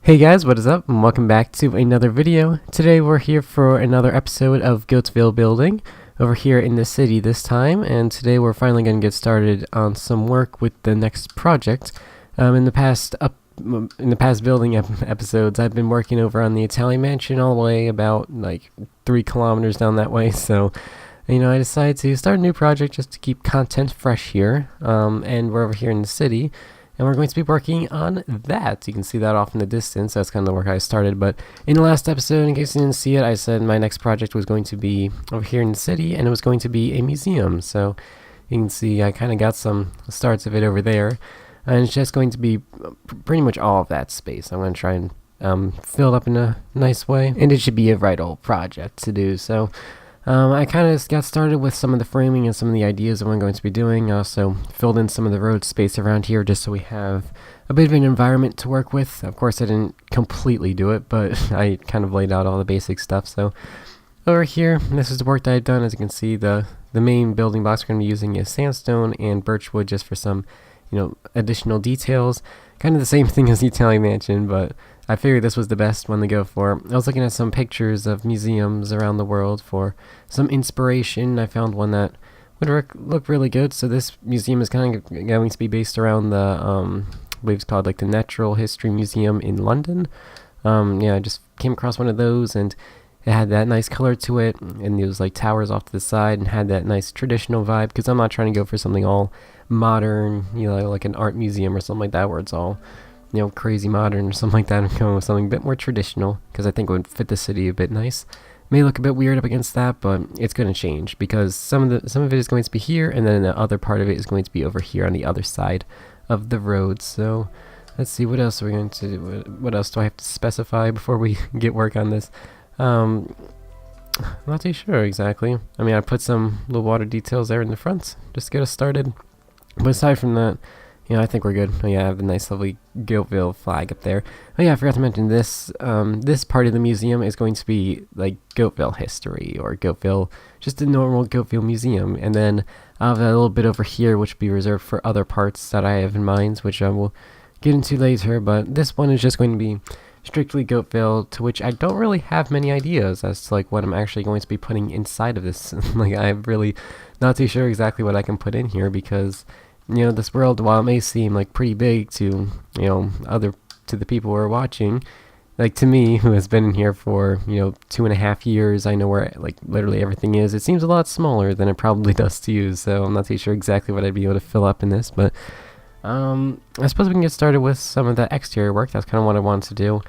Hey guys, what is up? And welcome back to another video. Today we're here for another episode of Goattville building over here in the city this time, and today we're finally going to get started on some work with the next project. In the past building episodes, I've been working over on the Italian mansion all the way about like 3 kilometers down that way, so I decided to start a new project just to keep content fresh here, and we're over here in the city. And we're going to be working on that. You can see that off in the distance. That's kind of the work I started. But in the last episode, in case you didn't see it, I said my next project was going to be over here in the city, and it was going to be a museum. So you can see I kind of got some starts of it over there. And it's just going to be pretty much all of that space. I'm going to try and fill it up in a nice way. And it should be a right old project to do. So I kind of got started with some of the framing and some of the ideas of what I'm going to be doing. I also filled in some of the road space around here just so we have a bit of an environment to work with. Of course, I didn't completely do it, but I kind of laid out all the basic stuff. So over here, this is the work that I've done. As you can see, the main building blocks we're going to be using is sandstone and birchwood just for some, additional details. Kind of the same thing as the Italian mansion, but I figured this was the best one to go for. I was looking at some pictures of museums around the world for some inspiration. I found one that would look really good. So this museum is kind of going to be based around the, I believe it's called like the Natural History Museum in London. I just came across one of those, and it had that nice color to it, and it was like towers off to the side and had that nice traditional vibe, because I'm not trying to go for something all modern, like an art museum or something like that where it's all crazy modern or something like that. I'm going with something a bit more traditional because I think it would fit the city a bit nice. May look a bit weird up against that, but it's going to change because some of it is going to be here, and then the other part of it is going to be over here on the other side of the road. So let's see, what else are we going to do? What else do I have to specify before we get work on this? I'm not too sure exactly. I mean, I put some little water details there in the front just to get us started. But aside from that, I think we're good. Oh yeah, I have the nice lovely Goattville flag up there. Oh yeah, I forgot to mention this. This part of the museum is going to be like Goattville history, or Goattville, just a normal Goattville museum. And then I have a little bit over here which will be reserved for other parts that I have in mind, which I will get into later. But this one is just going to be strictly Goattville, to which I don't really have many ideas as to like what I'm actually going to be putting inside of this. Like, I'm really not too sure exactly what I can put in here, because this world, while it may seem like pretty big to to the people who are watching, like to me, who has been in here for 2.5 years, I know where like literally everything is. It seems a lot smaller than it probably does to you, so I'm not too sure exactly what I'd be able to fill up in this. But I suppose we can get started with some of the exterior work. That's kind of what I wanted to do.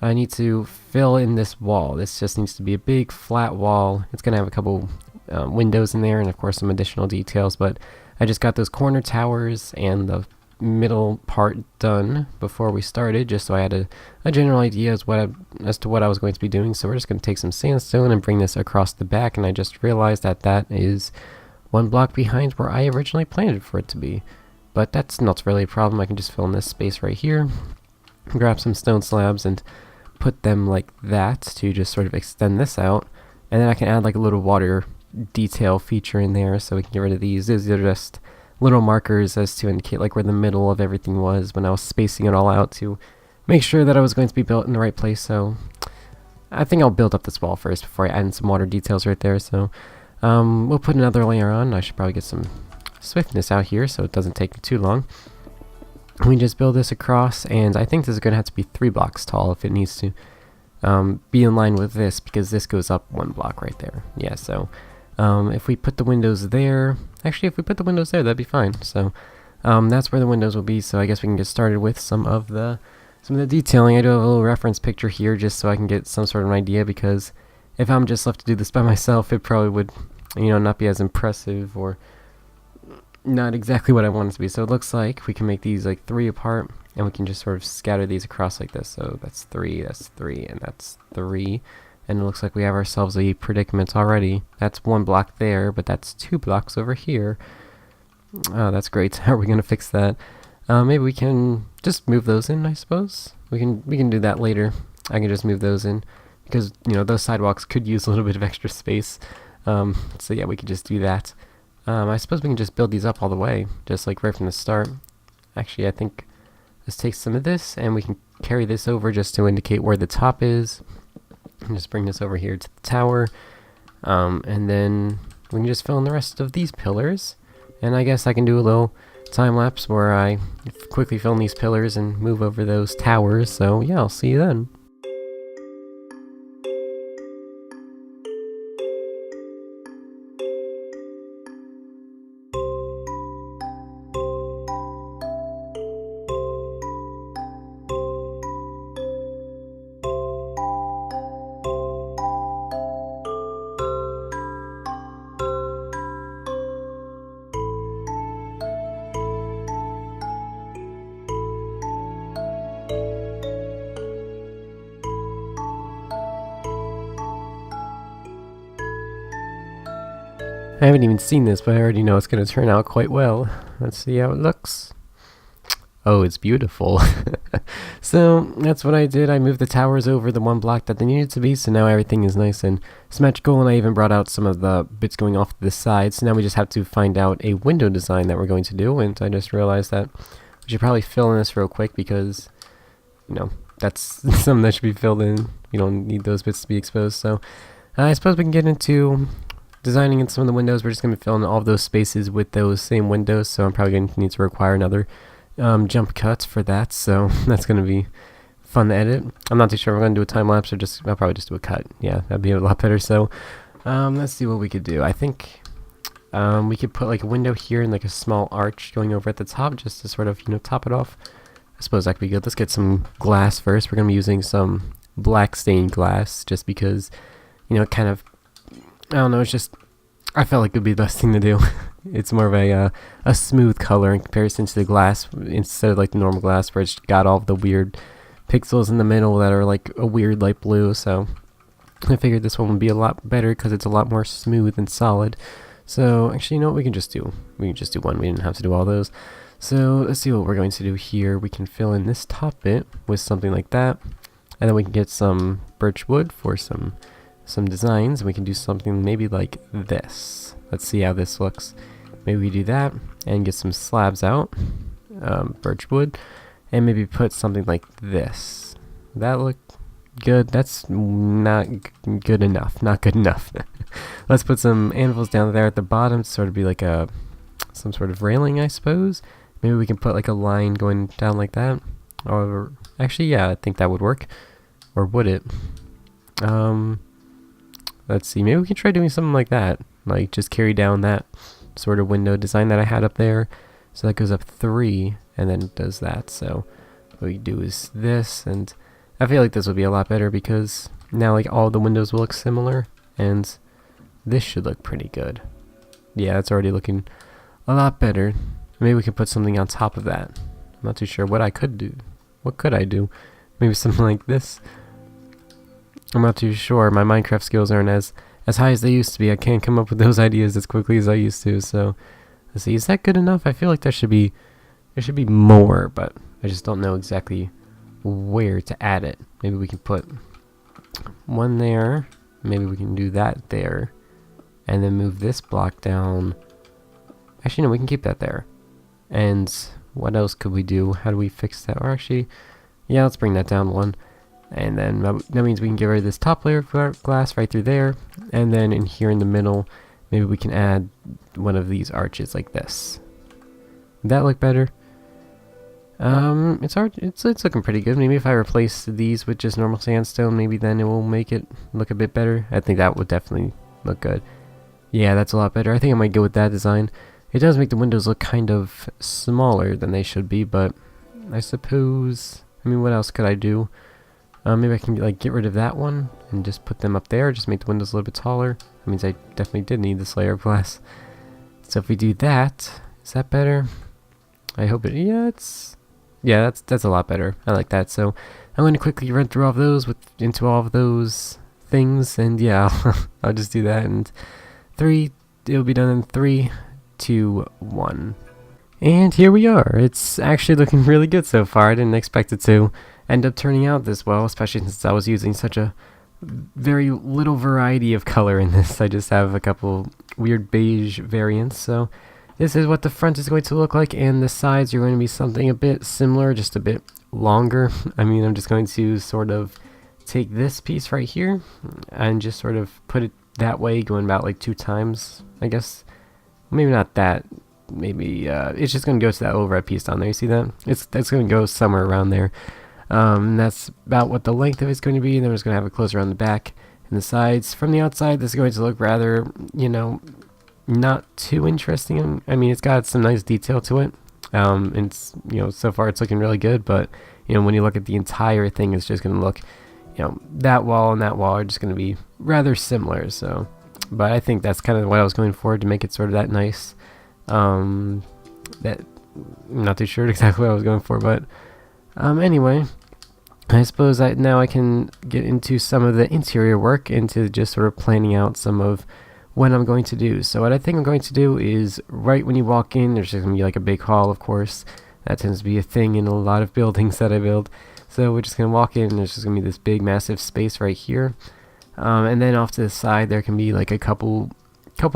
I need to fill in this wall. This just needs to be a big flat wall. It's gonna have a couple windows in there, and of course some additional details, but I just got those corner towers and the middle part done before we started, just so I had a general idea as to what I was going to be doing. So we're just going to take some sandstone and bring this across the back, and I just realized that that is 1 block behind where I originally planned for it to be. But that's not really a problem. I can just fill in this space right here, grab some stone slabs and put them like that to just sort of extend this out, and then I can add like a little water detail feature in there, so we can get rid of these. These are just little markers as to indicate like where the middle of everything was when I was spacing it all out to make sure that I was going to be built in the right place. So I think I'll build up this wall first before I add in some water details right there. So we'll put another layer on. I should probably get some swiftness out here so it doesn't take me too long. We just build this across, and I think this is going to have to be 3 blocks tall if it needs to be in line with this, because this goes up 1 block right there. Yeah, so if we put the windows there, actually if we put the windows there, that'd be fine. So that's where the windows will be. So I guess we can get started with some of the detailing. I do have a little reference picture here just so I can get some sort of an idea, because if I'm just left to do this by myself, it probably would not be as impressive, or not exactly what I want it to be. So it looks like we can make these like 3 apart, and we can just sort of scatter these across like this. So that's 3, and that's 3. And it looks like we have ourselves a predicament already. That's 1 block there, but that's 2 blocks over here. Oh, that's great. How are we going to fix that? Maybe we can just move those in, I suppose. We can do that later. I can just move those in, because those sidewalks could use a little bit of extra space. So yeah, we could just do that. I suppose we can just build these up all the way, just like right from the start. Actually, I think let's take some of this, and we can carry this over just to indicate where the top is. And just bring this over here to the tower. And then we can just fill in the rest of these pillars. And I guess I can do a little time lapse where I quickly fill in these pillars and move over those towers. So yeah, I'll see you then. I haven't even seen this, but I already know it's going to turn out quite well. Let's see how it looks. Oh, it's beautiful. So, that's what I did. I moved the towers over the one block that they needed to be, so now everything is nice and symmetrical, and I even brought out some of the bits going off to the side. So now we just have to find out a window design that we're going to do, and I just realized that we should probably fill in this real quick because, you know, that's something that should be filled in. You don't need those bits to be exposed, so I suppose we can get into designing in some of the windows. We're just going to fill in all of those spaces with those same windows, so I'm probably going to need to require another jump cut for that, so that's going to be fun to edit. I'm not too sure if I'm going to do a time lapse or I'll probably just do a cut. Yeah, that'd be a lot better. So let's see what we could do. I think we could put like a window here and like a small arch going over at the top just to sort of, you know, top it off. I suppose that could be good. Let's get some glass first. We're going to be using some black stained glass just because, you know, it kind of, I don't know, it's just, I felt like it would be the best thing to do. It's more of a smooth color in comparison to the glass, instead of like the normal glass where it's got all of the weird pixels in the middle that are like a weird light blue. So I figured this one would be a lot better because it's a lot more smooth and solid. So actually, you know what we can just do? We can just do one. We didn't have to do all those. So let's see what we're going to do here. We can fill in this top bit with something like that. And then we can get some birch wood for some designs, and we can do something maybe like this. Let's see how this looks. Maybe we do that and get some slabs out, birch wood, and maybe put something like this. That look good? That's not good enough. Not good enough. Let's put some anvils down there at the bottom to sort of be like some sort of railing, I suppose. Maybe we can put like a line going down like that. Or actually, yeah, I think that would work. Or would it? Let's see, maybe we can try doing something like that. Like, just carry down that sort of window design that I had up there. So that goes up 3, and then it does that. So what we do is this, and I feel like this would be a lot better because now, like, all the windows will look similar, and this should look pretty good. Yeah, it's already looking a lot better. Maybe we could put something on top of that. I'm not too sure what I could do. What could I do? Maybe something like this. I'm not too sure. My Minecraft skills aren't as high as they used to be. I can't come up with those ideas as quickly as I used to. So let's see. Is that good enough? I feel like there should be more, but I just don't know exactly where to add it. Maybe we can put one there. Maybe we can do that there, and then move this block down. Actually, no, we can keep that there. And what else could we do? How do we fix that? Or actually, yeah, let's bring that down one. And then that means we can get rid of this top layer of glass right through there. And then in here in the middle, maybe we can add one of these arches like this. Would that look better? It's looking pretty good. Maybe if I replace these with just normal sandstone, maybe then it will make it look a bit better. I think that would definitely look good. Yeah, that's a lot better. I think I might go with that design. It does make the windows look kind of smaller than they should be, but I suppose, I mean, what else could I do? Maybe I can like get rid of that one and just put them up there, just make the windows a little bit taller. That means I definitely did need this layer of glass. So if we do that, is that better? I hope it, yeah, that's a lot better. I like that. So I'm going to quickly run through all of those into all of those things, and yeah, I'll just do that. And it'll be done in 3, 2, 1. And here we are. It's actually looking really good so far. I didn't expect it to end up turning out this well, especially since I was using such a very little variety of color in this. I just have a couple weird beige variants. So this is what the front is going to look like, and the sides are going to be something a bit similar, just a bit longer. I mean, I'm just going to sort of take this piece right here and just sort of put it that way, going about like 2 times, I guess. Maybe not that. Maybe it's just going to go to that overhead piece down there. You see that? That's going to go somewhere around there. That's about what the length of it's going to be. And then we're just going to have it close around the back and the sides. From the outside, this is going to look rather, not too interesting. I mean, it's got some nice detail to it. And it's, so far it's looking really good. But, when you look at the entire thing, it's just going to look, that wall and that wall are just going to be rather similar. So, but I think that's kind of what I was going for, to make it sort of that nice. That I'm not too sure exactly what I was going for, but anyway, I suppose now I can get into some of the interior work, into just sort of planning out some of what I'm going to do. So what I think I'm going to do is, right when you walk in, there's just going to be like a big hall, of course. That tends to be a thing in a lot of buildings that I build. So we're just going to walk in, and there's just going to be this big massive space right here. And then off to the side there can be like a couple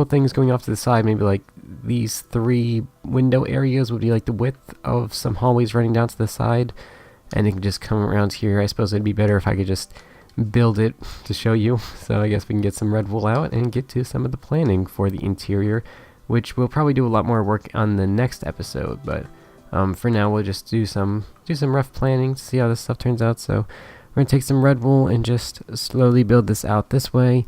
things going off to the side. Maybe like these 3 window areas would be like the width of some hallways running down to the side, and it can just come around here. I suppose it'd be better if I could just build it to show you. So I guess we can get some red wool out and get to some of the planning for the interior, which we'll probably do a lot more work on the next episode. But for now, we'll just do some rough planning to see how this stuff turns out. So we're gonna take some red wool and just slowly build this out this way,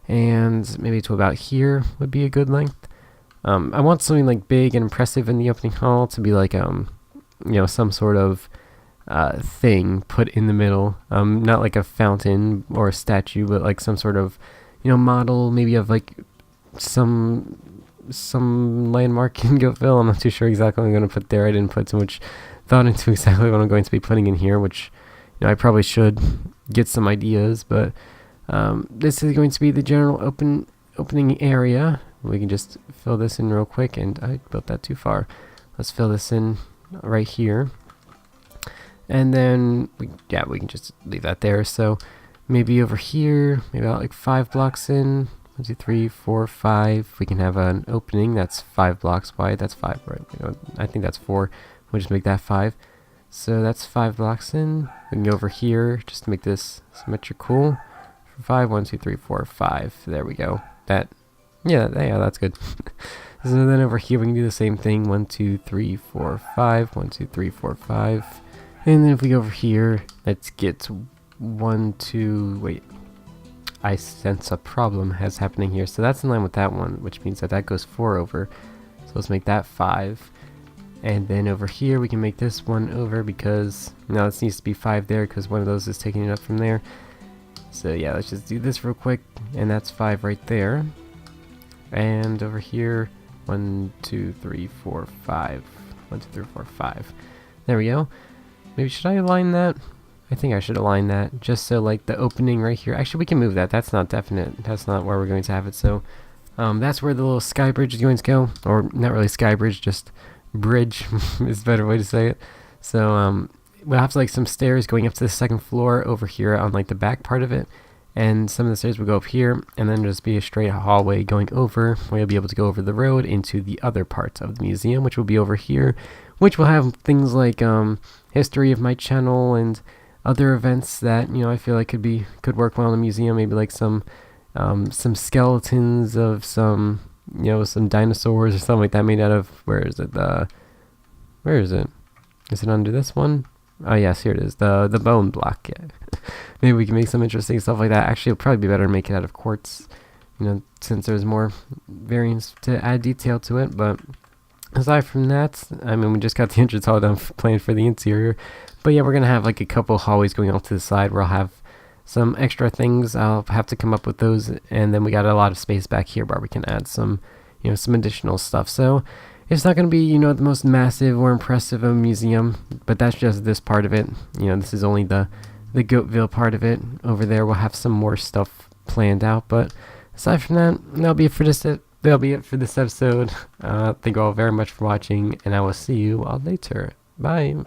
and maybe to about here would be a good length. I want something like big and impressive in the opening hall, to be like some sort of thing put in the middle. Not like a fountain or a statue, but like some sort of model, maybe of like some landmark in Goattville. I'm not too sure exactly what I'm going to put there. I didn't put too much thought into exactly what I'm going to be putting in here, which I probably should get some ideas. But this is going to be the general opening area. We can just fill this in real quick, and I built that too far. Let's fill this in right here, and then we can just leave that there. So maybe over here, maybe about like 5 blocks in. 1, 2, 3, 4, 5. We can have an opening that's 5 blocks wide. That's 5, right? I think that's 4. We'll just make that 5. So that's 5 blocks in. We can go over here just to make this symmetrical. 5, 1, 2, 3, 4, 5. There we go. Yeah, that's good. So then over here we can do the same thing. 1, 2, 3, 4, 5. 1, 2, 3, 4, 5. And then if we go over here, let's get 1, 2. Wait, I sense a problem has happening here. So that's in line with that one, which means that goes 4 over. So let's make that 5. And then over here we can make this 1 over, because now this needs to be 5 there, because one of those is taking it up from there. So yeah, let's just do this real quick, and that's 5 right there. And over here, 1, 2, 3, 4, 5. 1, 2, 3, 4, 5. There we go. Maybe should I align that? I think I should align that, just so like the opening right here. Actually, we can move that. That's not definite. That's not where we're going to have it. So that's where the little sky bridge is going to go, or not really sky bridge, just bridge is a better way to say it. So we'll have like some stairs going up to the 2nd floor over here on like the back part of it, and some of the stairs will go up here, and then just be a straight hallway going over, where you'll be able to go over the road into the other part of the museum, which will be over here, which will have things like history of my channel and other events that I feel like could work well in the museum. Maybe like some skeletons of some dinosaurs or something like that, made out of, where is it? Is it under this one? Oh yes, here it is, the bone block. Yeah. Maybe we can make some interesting stuff like that. Actually, it'll probably be better to make it out of quartz, since there's more variants to add detail to it. But aside from that, I mean, we just got the entrance all done planned for the interior. But yeah, we're going to have like a couple hallways going off to the side where I'll have some extra things. I'll have to come up with those. And then we got a lot of space back here where we can add some, some additional stuff. So it's not going to be, the most massive or impressive of a museum, but that's just this part of it. This is only the Goattville part of it. Over there, we'll have some more stuff planned out. But aside from that, that'll be it for this episode. Thank you all very much for watching, and I will see you all later. Bye.